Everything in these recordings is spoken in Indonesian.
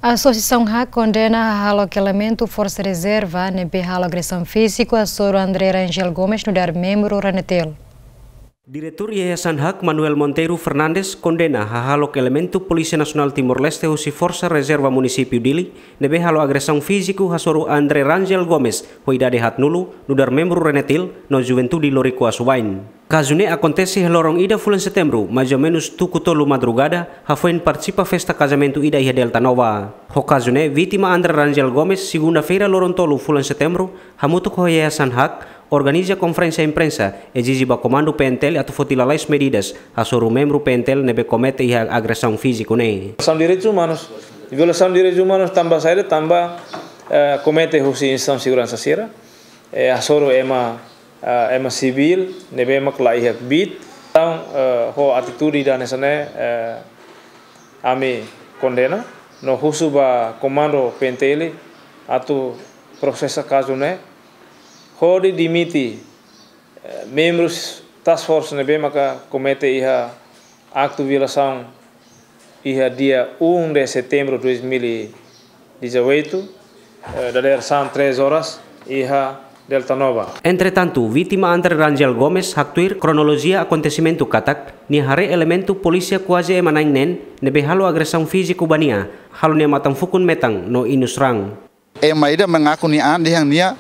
A Associação RAC condena a elemento Força Reserva nebe agressão física a Soro André Rangel Gomes no dar membro Ranetel. Diretor Yayasan Hak Manuel Monteiro Fernandes condena halo elemento Polícia Nacional Timor-Leste usi Força Reserva Município Dili nebe agressão física a Soro André Rangel Gomes hoidade hat nulu no dar membro Ranetel no Juventude Lorico Asuain. Caso ne acontece lorong ida bulan setembro, mais ou menos tuku tolu madrugada, hafoin participa festa casamento ida ia Delta Nova. Ho caso ne vítima André Rangel Gomes segunda-feira lorong tolu bulan setembro, hamutu ko Yayasan Hak organiza conferência imprensa exige ba comando PNTL atau fotilalais medidas a soro membro PNTL nebe comete ia agressão física ne. Violação de direitos humanos tambah saída tambah comete husi instância segurança sira, a soro ema civil nebe ema kelai bit, então ho atitude da nesane ami condena no husu ba comando PNTL atau proses caso ne Hori dimiti membros task force nebe maka comete iha acto violação iha dia 1 de setembro de 2018 da direção 3 horas iha Delta Nova. Entretanto, vítima André Rangel Gomes haktuir kronologia acontecimento katak ni hare elemento polícia quase emanain nen nebe halo agressão físico bania halo ne matang fukun metang no inusrang. Maida mengaku ni ande yang nia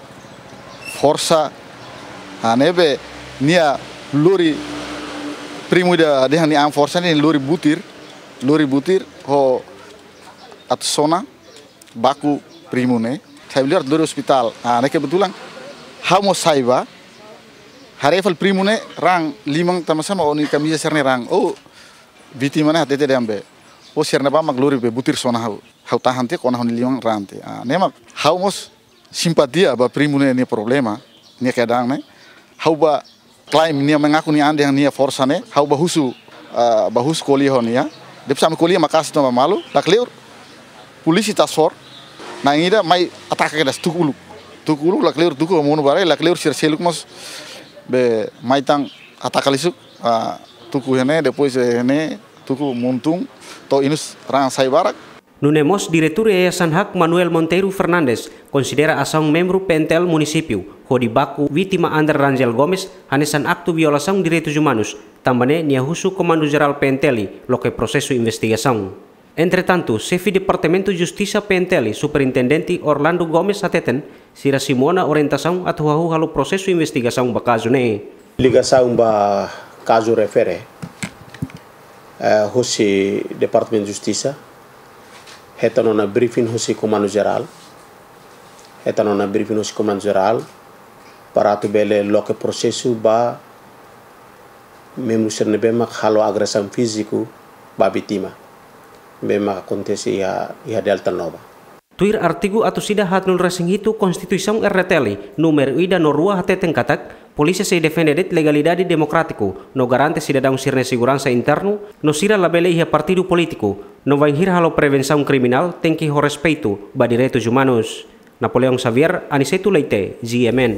força nebe nia lori primo da yang ni força ni lori butir ho atsona baku primo ne saya lihat lori hospital ne kebetulan hamo saiba harefal primo ne rang limang sama-sama oni kamisa serne rang vítima ne hatete dembe serne ba mag lori be butir sona hau tahan te kona honi limang rante nema haumos simpatia ba primo ne problema ni kadang ne hau ba klaim ni mengaku ni ande yang ni força ne hau ba husu koli ho ni ya dep sam koli makas to malu lakleur polisi tasor na ngida mai ataka das tukulu lakleur tuku mono bare lakleur seluk mos be mai tang ataka lisuk tuku hene depois hene tuku muntung to inus rang sai barak. Nunemos Diretor Yayasan Hak Manuel Monteiro Fernandes considera ação membro PNTL município ho dibaku vítima André Rangel Gomes hanesan aktu violação direitos humanos tambane nia husu Comando Geral PNTL loke prosesu investigação. Entretanto, chefe Departamento Justiça PNTL Superintendente Orlando Gomes ateten sira simona orientação atau halo prosesu investigação ba caso ne. Ligação ba caso refere husi Departamento Justiça heta nona briefing husi Comando Geral para tu bele loke prosesu ba mesmo ser nebe mak halo agressão físico ba vítima bema acontece ia Delta Nova. Tuir artigo atau sida hatnul resing itu Konstituição RTL número ida no rua hateten katak polícia se defende det legalidade democrático no garante cidadão sirne segurança interno no sira labele ia partido político no vai hir halo prevenção criminal tem que ho respeito ba direitos humanos. Napoleão Xavier, Aniceto Leite, GMN.